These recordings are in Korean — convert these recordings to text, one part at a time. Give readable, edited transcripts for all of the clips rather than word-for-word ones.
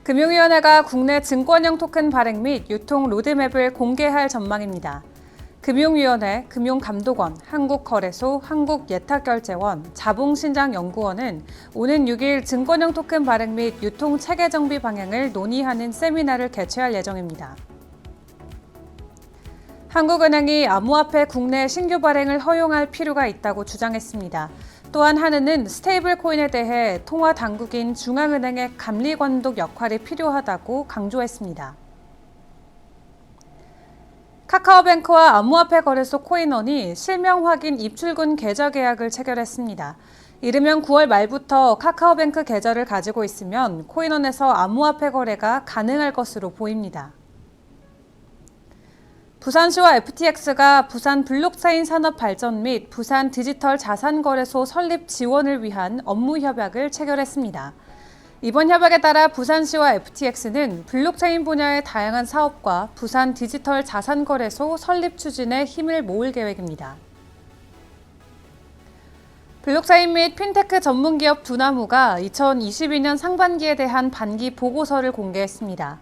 금융위원회가 국내 증권형 토큰 발행 및 유통 로드맵을 공개할 전망입니다. 금융위원회, 금융감독원, 한국거래소, 한국예탁결제원, 자본신장연구원은 오는 6일 증권형 토큰 발행 및 유통 체계 정비 방향을 논의하는 세미나를 개최할 예정입니다. 한국은행이 암호화폐 국내 신규 발행을 허용할 필요가 있다고 주장했습니다. 또한 한은은 스테이블 코인에 대해 통화 당국인 중앙은행의 감리 관독 역할이 필요하다고 강조했습니다. 카카오뱅크와 암호화폐 거래소 코인원이 실명 확인 입출금 계좌 계약을 체결했습니다. 이르면 9월 말부터 카카오뱅크 계좌를 가지고 있으면 코인원에서 암호화폐 거래가 가능할 것으로 보입니다. 부산시와 FTX가 부산 블록체인 산업 발전 및 부산 디지털 자산거래소 설립 지원을 위한 업무 협약을 체결했습니다. 이번 협약에 따라 부산시와 FTX는 블록체인 분야의 다양한 사업과 부산 디지털 자산거래소 설립 추진에 힘을 모을 계획입니다. 블록체인 및 핀테크 전문기업 두나무가 2022년 상반기에 대한 반기 보고서를 공개했습니다.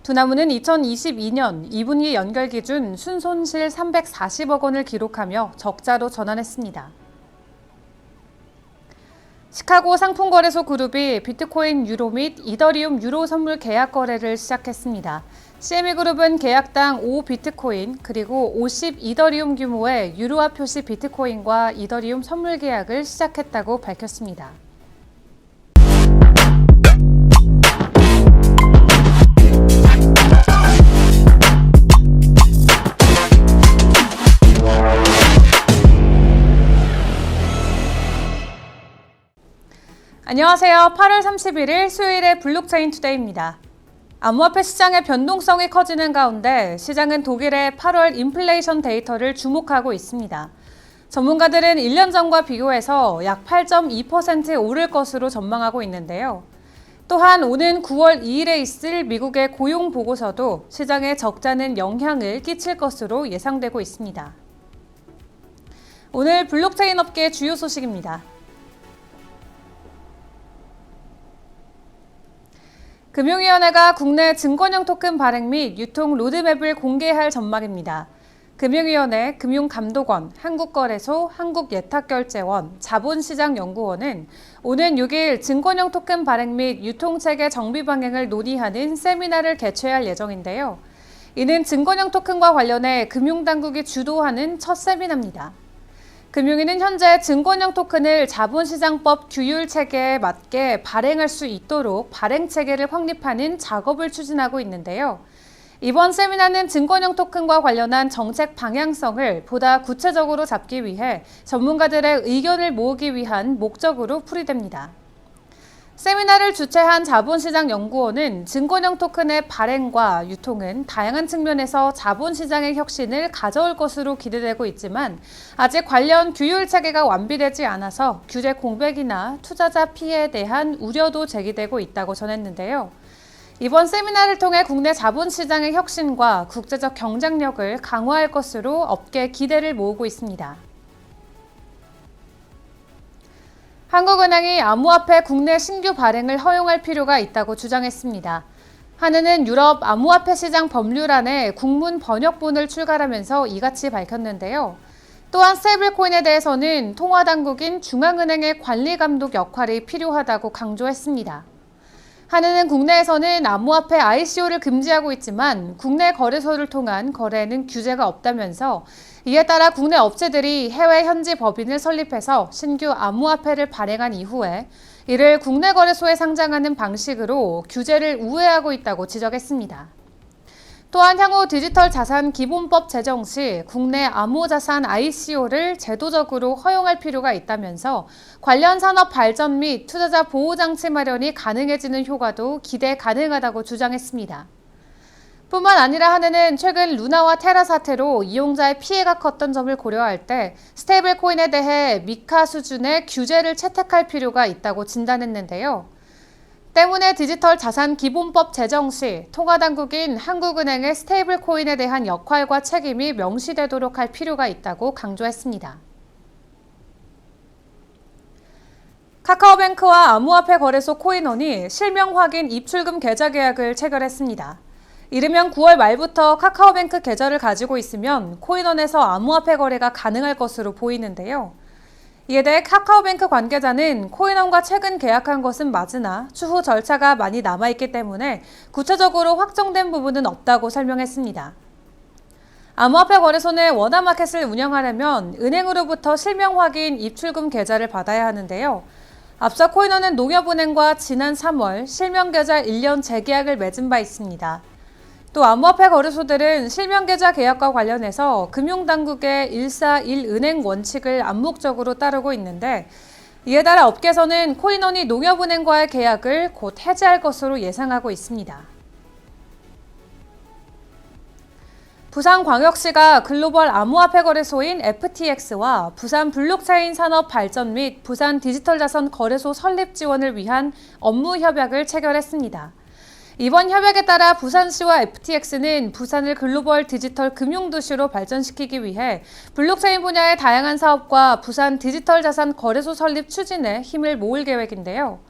두나무는 2022년 2분기 연결 기준 순손실 340억 원을 기록하며 적자로 전환했습니다. 시카고 상품거래소 그룹이 비트코인 유로 및 이더리움 유로 선물 계약 거래를 시작했습니다. CME 그룹은 계약당 5비트코인 그리고 50 이더리움 규모의 유로화 표시 비트코인과 이더리움 선물 계약을 시작했다고 밝혔습니다. 안녕하세요. 8월 31일 수요일의 블록체인 투데이입니다. 암호화폐 시장의 변동성이 커지는 가운데 시장은 독일의 8월 인플레이션 데이터를 주목하고 있습니다. 전문가들은 1년 전과 비교해서 약 8.2% 오를 것으로 전망하고 있는데요. 또한 오는 9월 2일에 있을 미국의 고용 보고서도 시장에 적잖은 영향을 끼칠 것으로 예상되고 있습니다. 오늘 블록체인 업계 주요 소식입니다. 금융위원회가 국내 증권형 토큰 발행 및 유통 로드맵을 공개할 전망입니다. 금융위원회, 금융감독원, 한국거래소, 한국예탁결제원, 자본시장연구원은 오는 6일 증권형 토큰 발행 및 유통체계 정비 방향을 논의하는 세미나를 개최할 예정인데요. 이는 증권형 토큰과 관련해 금융당국이 주도하는 첫 세미나입니다. 금융위는 현재 증권형 토큰을 자본시장법 규율 체계에 맞게 발행할 수 있도록 발행 체계를 확립하는 작업을 추진하고 있는데요. 이번 세미나는 증권형 토큰과 관련한 정책 방향성을 보다 구체적으로 잡기 위해 전문가들의 의견을 모으기 위한 목적으로 풀이됩니다. 세미나를 주최한 자본시장연구원은 증권형 토큰의 발행과 유통은 다양한 측면에서 자본시장의 혁신을 가져올 것으로 기대되고 있지만 아직 관련 규율 체계가 완비되지 않아서 규제 공백이나 투자자 피해에 대한 우려도 제기되고 있다고 전했는데요. 이번 세미나를 통해 국내 자본시장의 혁신과 국제적 경쟁력을 강화할 것으로 업계 기대를 모으고 있습니다. 한국은행이 암호화폐 국내 신규 발행을 허용할 필요가 있다고 주장했습니다. 한은은 유럽 암호화폐 시장 법률안에 국문 번역본을 출간하면서 이같이 밝혔는데요. 또한 스테이블코인에 대해서는 통화당국인 중앙은행의 관리 감독 역할이 필요하다고 강조했습니다. 한은은 국내에서는 암호화폐 ICO를 금지하고 있지만 국내 거래소를 통한 거래에는 규제가 없다면서 이에 따라 국내 업체들이 해외 현지 법인을 설립해서 신규 암호화폐를 발행한 이후에 이를 국내 거래소에 상장하는 방식으로 규제를 우회하고 있다고 지적했습니다. 또한 향후 디지털 자산 기본법 제정 시 국내 암호자산 ICO를 제도적으로 허용할 필요가 있다면서 관련 산업 발전 및 투자자 보호장치 마련이 가능해지는 효과도 기대 가능하다고 주장했습니다. 뿐만 아니라 한은은 최근 루나와 테라 사태로 이용자의 피해가 컸던 점을 고려할 때 스테이블 코인에 대해 미카 수준의 규제를 채택할 필요가 있다고 진단했는데요. 때문에 디지털 자산 기본법 제정 시 통화당국인 한국은행의 스테이블 코인에 대한 역할과 책임이 명시되도록 할 필요가 있다고 강조했습니다. 카카오뱅크와 암호화폐 거래소 코인원이 실명 확인 입출금 계좌 계약을 체결했습니다. 이르면 9월 말부터 카카오뱅크 계좌를 가지고 있으면 코인원에서 암호화폐 거래가 가능할 것으로 보이는데요. 이에 대해 카카오뱅크 관계자는 코인원과 최근 계약한 것은 맞으나 추후 절차가 많이 남아있기 때문에 구체적으로 확정된 부분은 없다고 설명했습니다. 암호화폐 거래소는 워너마켓을 운영하려면 은행으로부터 실명 확인 입출금 계좌를 받아야 하는데요. 앞서 코인원은 농협은행과 지난 3월 실명 계좌 1년 재계약을 맺은 바 있습니다. 또 암호화폐 거래소들은 실명 계좌 계약과 관련해서 금융당국의 141은행 원칙을 암묵적으로 따르고 있는데 이에 따라 업계에서는 코인원이 농협은행과의 계약을 곧 해지할 것으로 예상하고 있습니다. 부산광역시가 글로벌 암호화폐 거래소인 FTX와 부산 블록체인 산업 발전 및 부산 디지털 자산 거래소 설립 지원을 위한 업무 협약을 체결했습니다. 이번 협약에 따라 부산시와 FTX는 부산을 글로벌 디지털 금융도시로 발전시키기 위해 블록체인 분야의 다양한 사업과 부산 디지털 자산 거래소 설립 추진에 힘을 모을 계획인데요.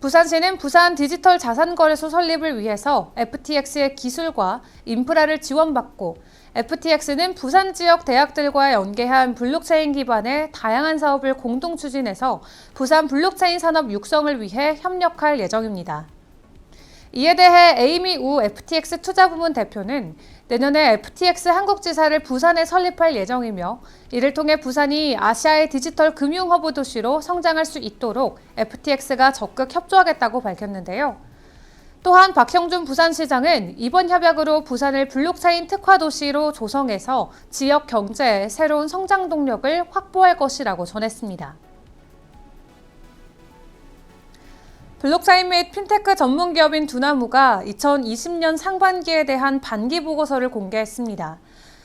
부산시는 부산 디지털 자산 거래소 설립을 위해서 FTX의 기술과 인프라를 지원받고 FTX는 부산 지역 대학들과 연계한 블록체인 기반의 다양한 사업을 공동 추진해서 부산 블록체인 산업 육성을 위해 협력할 예정입니다. 이에 대해 에이미 우 FTX 투자부문 대표는 내년에 FTX 한국지사를 부산에 설립할 예정이며 이를 통해 부산이 아시아의 디지털 금융 허브 도시로 성장할 수 있도록 FTX가 적극 협조하겠다고 밝혔는데요. 또한 박형준 부산시장은 이번 협약으로 부산을 블록체인 특화 도시로 조성해서 지역 경제의 새로운 성장 동력을 확보할 것이라고 전했습니다. 블록체인 및 핀테크 전문 기업인 두나무가 2020년 상반기에 대한 반기 보고서를 공개했습니다.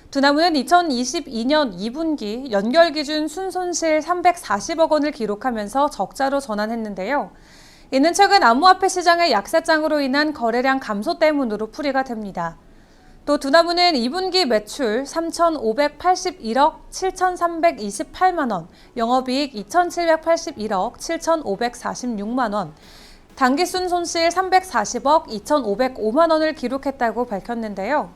두나무는 2022년 2분기 연결 기준 순손실 340억 원을 기록하면서 적자로 전환했는데요. 이는 최근 암호화폐 시장의 약세장으로 인한 거래량 감소 때문으로 풀이가 됩니다. 또 두나무는 2분기 매출 3,581억 7,328만 원, 영업이익 2,781억 7,546만 원, 당기순 손실 340억 2,505만 원을 기록했다고 밝혔는데요.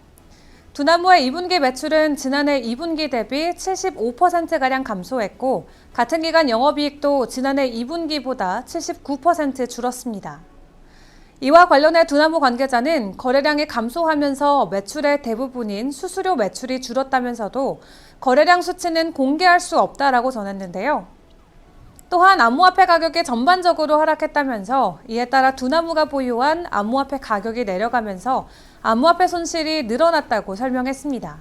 두나무의 2분기 매출은 지난해 2분기 대비 75%가량 감소했고 같은 기간 영업이익도 지난해 2분기보다 79% 줄었습니다. 이와 관련해 두나무 관계자는 거래량이 감소하면서 매출의 대부분인 수수료 매출이 줄었다면서도 거래량 수치는 공개할 수 없다라고 전했는데요. 또한 암호화폐 가격이 전반적으로 하락했다면서 이에 따라 두나무가 보유한 암호화폐 가격이 내려가면서 암호화폐 손실이 늘어났다고 설명했습니다.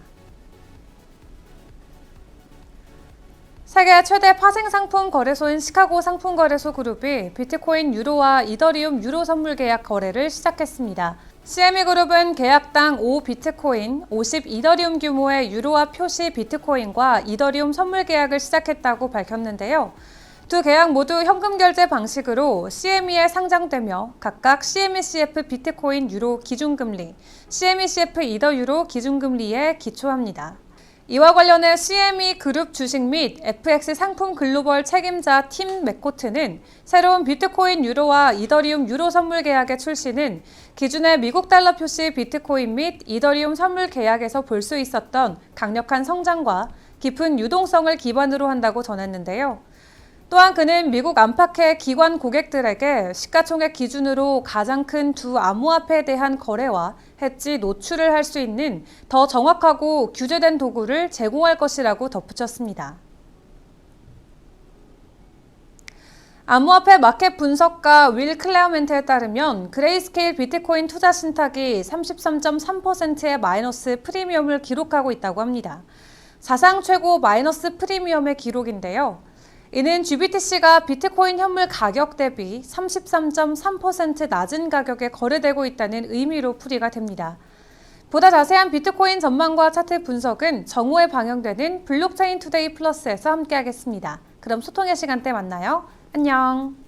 세계 최대 파생 상품 거래소인 시카고 상품거래소 그룹이 비트코인 유로와 이더리움 유로 선물 계약 거래를 시작했습니다. CME 그룹은 계약당 5 비트코인, 50 이더리움 규모의 유로화 표시 비트코인과 이더리움 선물 계약을 시작했다고 밝혔는데요. 두 계약 모두 현금 결제 방식으로 CME에 상장되며 각각 CME-CF 비트코인 유로 기준금리, CME-CF 이더 유로 기준금리에 기초합니다. 이와 관련해 CME 그룹 주식 및 FX 상품 글로벌 책임자 팀 맥코트는 새로운 비트코인 유로와 이더리움 유로 선물 계약의 출시는 기존의 미국 달러 표시 비트코인 및 이더리움 선물 계약에서 볼 수 있었던 강력한 성장과 깊은 유동성을 기반으로 한다고 전했는데요. 또한 그는 미국 안팎의 기관 고객들에게 시가총액 기준으로 가장 큰 두 암호화폐에 대한 거래와 해지 노출을 할 수 있는 더 정확하고 규제된 도구를 제공할 것이라고 덧붙였습니다. 암호화폐 마켓 분석가 윌 클레어멘트에 따르면 그레이스케일 비트코인 투자 신탁이 33.3%의 마이너스 프리미엄을 기록하고 있다고 합니다. 사상 최고 마이너스 프리미엄의 기록인데요. 이는 GBTC가 비트코인 현물 가격 대비 33.3% 낮은 가격에 거래되고 있다는 의미로 풀이가 됩니다. 보다 자세한 비트코인 전망과 차트 분석은 정오에 방영되는 블록체인 투데이 플러스에서 함께하겠습니다. 그럼 소통의 시간대 만나요. 안녕.